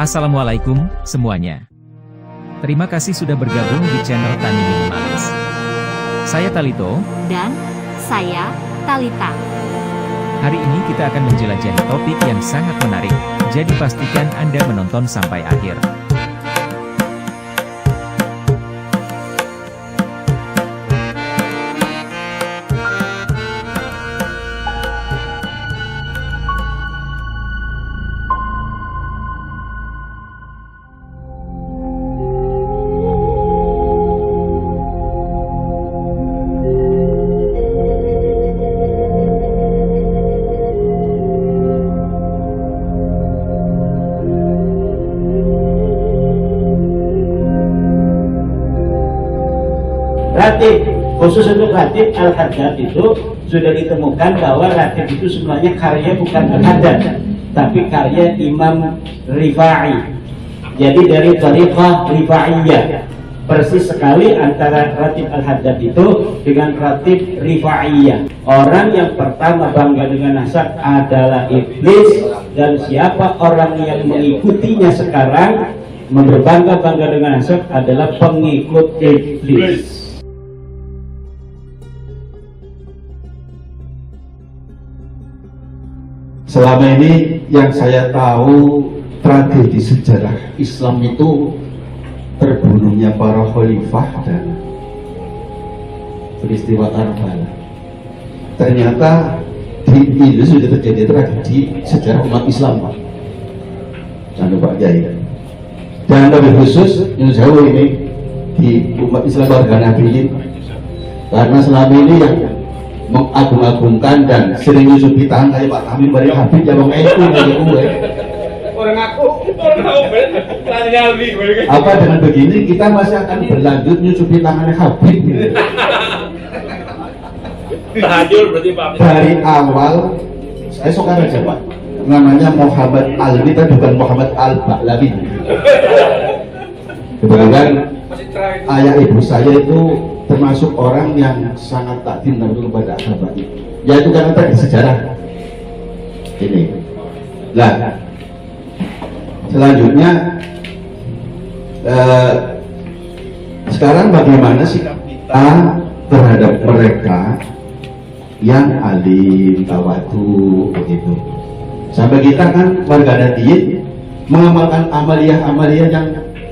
Assalamualaikum semuanya. Terima kasih sudah bergabung di channel Tani Minimalis. Saya Talito. Dan saya Talita. Hari ini kita akan menjelajahi topik yang sangat menarik, jadi pastikan Anda menonton sampai akhir. Ratib, khusus untuk ratib Al-Haddad itu sudah ditemukan bahwa ratib itu sebenarnya karya bukan Al-Haddad, tapi karya Imam Rifai. Jadi dari Tariqah Rifaiyah, persis sekali antara ratib Al-Haddad itu dengan ratib Rifaiyah. Orang yang pertama bangga dengan nasab adalah iblis, dan siapa orang yang mengikutinya sekarang berbangga-bangga dengan nasab adalah pengikut iblis. Selama ini yang saya tahu, tragedi sejarah Islam itu terbunuhnya para khalifah dan peristiwa Karbala. Ternyata di Indonesia sudah terjadi tragedi sejarah umat Islam, Pak. Jangan lupa Kiai. Dan lebih khusus yang jauh ini di umat Islam warga Nabi ini, karena selama ini yang mengagung-agungkan dan sering nyusupi tangan kayak Pak Amin bari Habib yang itu dari gue. Orang aku Apa dengan begini kita masih akan berlanjut nyusupi tangannya Habib gitu. Tahajud berarti Pak. Dari awal saya suka aja Pak, namanya Muhammad Alwi tapi bukan Muhammad Al-Ba'lawi. Kebetulan ayah ibu saya itu termasuk orang yang sangat takdim kepada agama ini, yaitu karena tadi sejarah ini. Nah, selanjutnya sekarang bagaimana sikap kita terhadap mereka yang alim, tawadu, begitu. Sampai kita kan warga Nadiyin mengamalkan amaliyah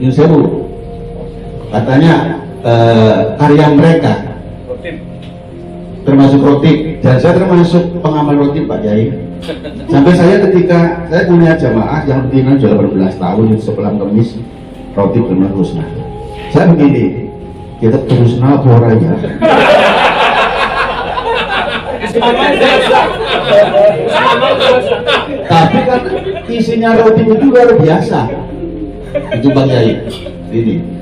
yang seru. Katanya karya mereka termasuk rotib, dan saya termasuk pengamal rotib Pak Yai. Sampai saya ketika saya punya jamaah yang berdiri sudah 18 tahun sebelah kemis rotib dengan husna. Saya begini, kita terus nabor aja. Tapi kan isinya rotib itu luar biasa. Itu Bang Yai. Ini.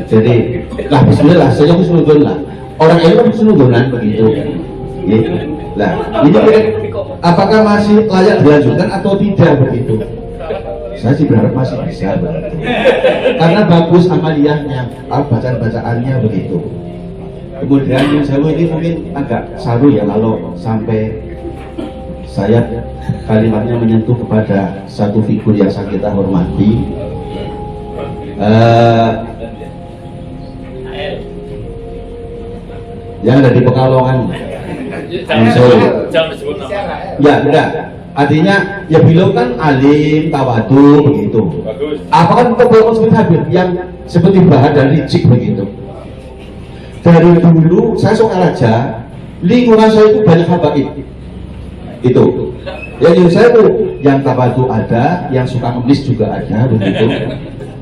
Jadi, lah bismillah, saya husnudon lah. Orang itu kan husnudonan begitu. Gitu. Nah, ini apakah masih layak dilanjutkan atau tidak begitu? Saya sih berharap masih bisa begitu. Karena bagus amaliyahnya, bacaan-bacaannya begitu. Kemudian yang saya ini mungkin agak saru ya kalau sampai saya kalimatnya menyentuh kepada satu figur yang sangat kita hormati. Yang ada di Pekalongan. Jangan disebut nama. Ya, enggak. Artinya ya beliau kan alim, tawadu begitu. Bagus. Apakah Bapak seperti Habib yang seperti Bahar dan Licik begitu? Dari dulu saya suka raja, lingkungan saya itu banyak habaib. Itu. Yang saya tuh yang tawadu ada, yang suka ngemis juga ada begitu.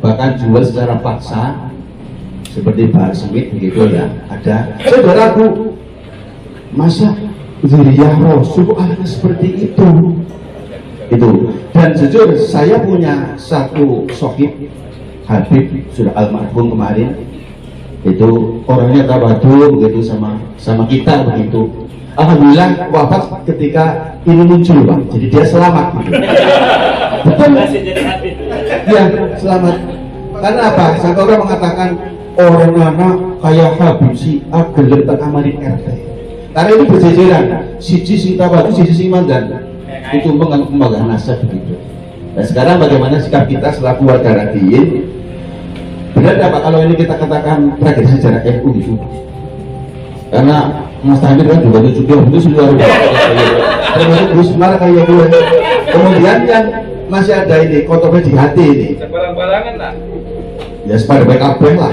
Bahkan jual secara paksa seperti Bahar Smith begitu ya ada. Saya udah ragu, masa zuriyah Rasul ada seperti itu. Dan jujur saya punya satu sohib Habib sudah almarhum kemarin, itu orangnya tawadu begitu sama kita begitu. Alhamdulillah wafat ketika ini muncul Pak, jadi dia selamat gitu. Betul. Ya selamat. Karena apa? Sampai orang mengatakan orang anak kayak Habib si gelem tak amarin RT. Karena ini berjejeran, siji sing tawadu, siji sing mandan. Itu pembagian nasab begitu. Nah sekarang bagaimana sikap kita selaku warga Nahdiyin? Benar tidak Pak kalau ini kita katakan tragedi sejarah NU gitu? Karena Mas Tamir kan juga lucu itu luar biasa. Termasuk Gus Umar kayak gue. Kemudian yang masih ada ini kontroversi hati ini. Sebarang-barangan lah. Ya sepada baik kabeh lah.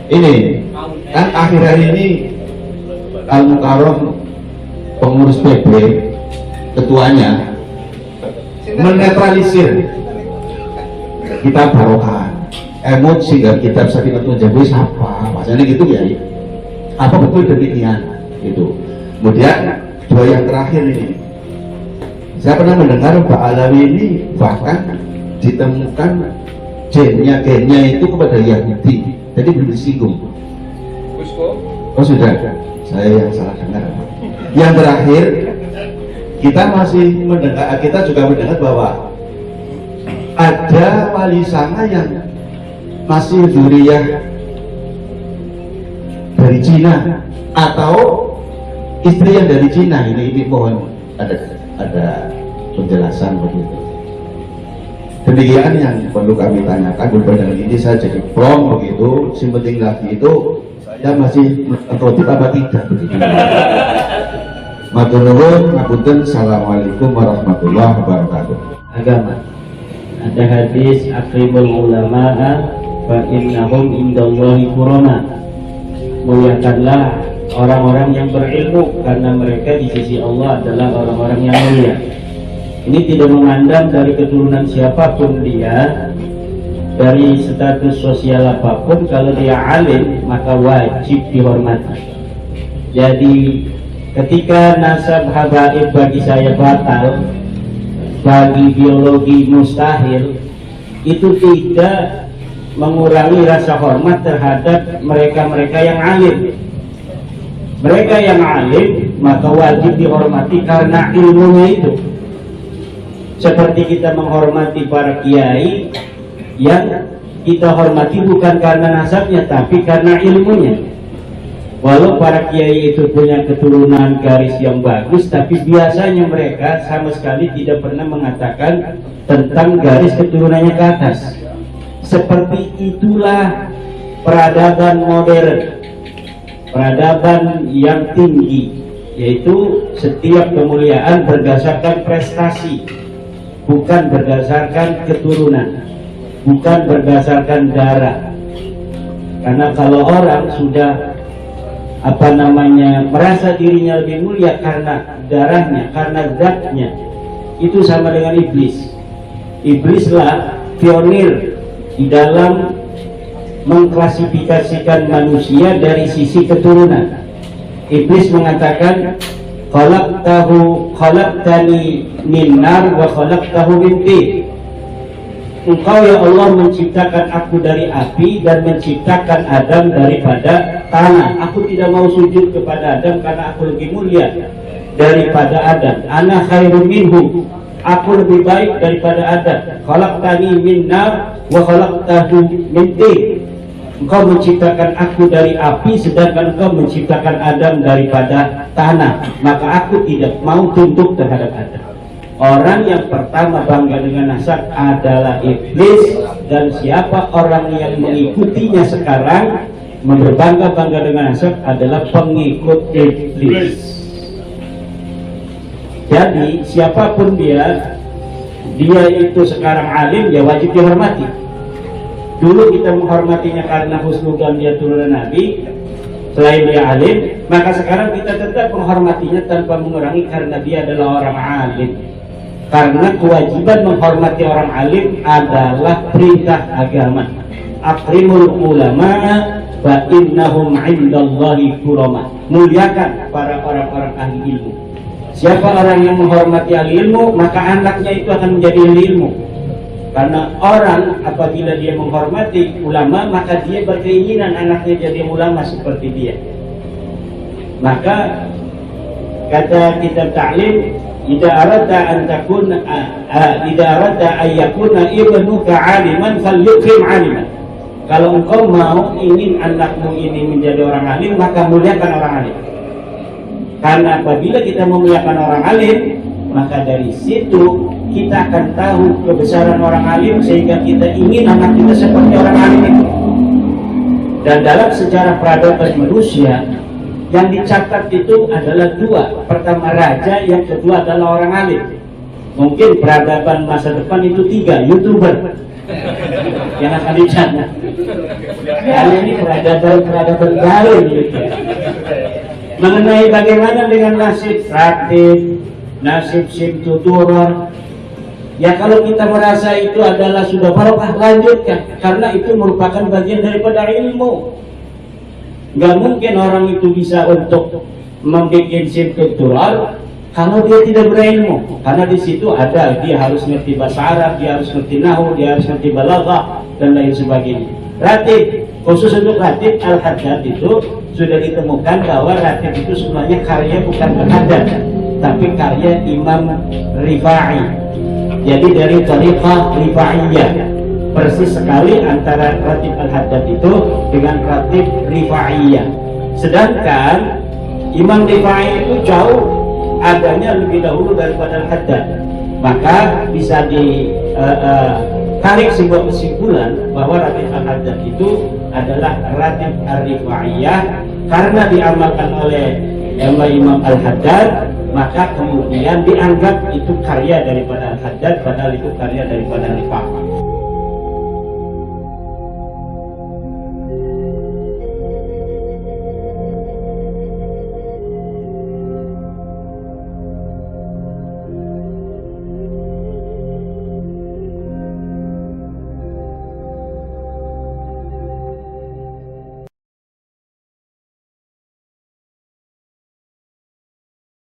Ini kan akhir-akhir ini Al Mukarram pengurus PB ketuanya menetralisir kitab barokah emot sehingga kitab Sakinatun Jawi siapa maksudnya gitu ya, apa betul demikian itu. Kemudian dua yang terakhir ini saya pernah mendengar Pak Alawi ini bahkan ditemukan gennya itu kepada Yahudi, jadi belum disinggung. Oh sudah, saya yang salah dengar. Yang terakhir kita masih mendengar, kita juga mendengar bahwa ada wali sana yang masih zuriyah dari Cina atau istri yang dari Cina. Ini mohon ada penjelasan begitu. Demikian yang perlu kami tanyakan. Berbadan ini saya jadi plong begitu. Si penting lagi itu saya masih mengkritik apa tidak begitu. Matur nuwun, ngapunten. Assalamualaikum warahmatullahi wabarakatuh. Agama. Ada hadis akrimul ulama'a fa innahum indallahi kurama. Muliakanlah orang-orang yang berilmu karena mereka di sisi Allah adalah orang-orang yang mulia. Ini tidak memandang dari keturunan siapapun dia, dari status sosial apapun. Kalau dia alim maka wajib dihormati. Jadi ketika nasab habaib bagi saya batal, bagi biologi mustahil, itu tidak mengurangi rasa hormat terhadap mereka-mereka yang alim. Mereka yang alim maka wajib dihormati karena ilmunya itu. Seperti kita menghormati para kiai yang kita hormati bukan karena nasabnya tapi karena ilmunya. Walau para kiai itu punya keturunan garis yang bagus, tapi biasanya mereka sama sekali tidak pernah mengatakan tentang garis keturunannya ke atas. Seperti itulah peradaban modern, peradaban yang tinggi, yaitu setiap kemuliaan berdasarkan prestasi, bukan berdasarkan keturunan, bukan berdasarkan darah. Karena kalau orang sudah merasa dirinya lebih mulia karena darahnya, karena zatnya, itu sama dengan iblis. Iblislah pionir di dalam mengklasifikasikan manusia dari sisi keturunan. Iblis mengatakan khalaqtani min nar wa khalaqtahu min tin. Engkau ya Allah menciptakan aku dari api dan menciptakan Adam daripada tanah. Aku tidak mau sujud kepada Adam karena aku lebih mulia daripada Adam. Ana khairum minhu. Aku lebih baik daripada Adam. Khalaqtani min nar wa khalaqtahu min tin. Engkau menciptakan aku dari api sedangkan engkau menciptakan Adam daripada tanah. Maka aku tidak mau tunduk terhadap Adam. Orang yang pertama bangga dengan nasab adalah iblis, dan siapa orang yang mengikutinya sekarang berbangga-bangga dengan nasab adalah pengikut iblis. Jadi siapapun dia itu sekarang alim, ya wajib dihormati. Dulu kita menghormatinya karena husnudzon dia turunan Nabi, selain dia alim, maka sekarang kita tetap menghormatinya tanpa mengurangi karena dia adalah orang alim. Karena kewajiban menghormati orang alim adalah perintah agama. Akrimul ulama fa innahum 'indallahi kurama. Muliakan para orang-orang ahli ilmu. Siapa orang yang menghormati ahli ilmu, maka anaknya itu akan menjadi ahli ilmu. Karena orang apabila dia menghormati ulama, maka dia berkeinginan anaknya jadi ulama seperti dia. Maka kata kitab ta'lim, Ida arada an yakuna ibnuka aliman falyukrim aliman. Kalau engkau mau ingin anakmu ini menjadi orang alim, maka muliakan orang alim. Karena apabila kita memuliakan orang alim, maka dari situ kita akan tahu kebesaran orang alim sehingga kita ingin anak kita seperti orang alim itu. Dan dalam sejarah peradaban manusia yang dicatat itu adalah dua. Pertama raja, yang kedua adalah orang alim. Mungkin peradaban masa depan itu tiga, YouTuber yang akan dicatat. Kali ini peradaban baru gitu. Mengenai bagaimana dengan nasib ratib, nasib simtuturor, ya kalau kita merasa itu adalah sudah barokah, lanjutkan, karena itu merupakan bagian daripada ilmu. Gak mungkin orang itu bisa untuk membuat simtuturor kalau dia tidak berilmu, karena di situ ada dia harus ngerti bahasa Arab, dia harus ngerti nahwu, dia harus ngerti balaghah dan lain sebagainya. Ratib, khusus untuk ratib Al-Haddad itu sudah ditemukan bahwa ratib itu sebenarnya karya bukan Al-Haddad, tapi karya Imam Rifai. Jadi dari tariqah Rifaiyah, persis sekali antara ratib Al-Haddad itu dengan ratib Rifaiyah. Sedangkan Imam Rifai itu jauh adanya lebih dahulu daripada Al-Haddad, maka bisa ditarik sebuah kesimpulan bahwa ratib Al-Haddad itu adalah ratib Ar-Rifaiyah karena diamalkan oleh Imam Al-Haddad, maka kemudian dianggap itu karya daripada Al-Haddad padahal itu karya daripada Rifai.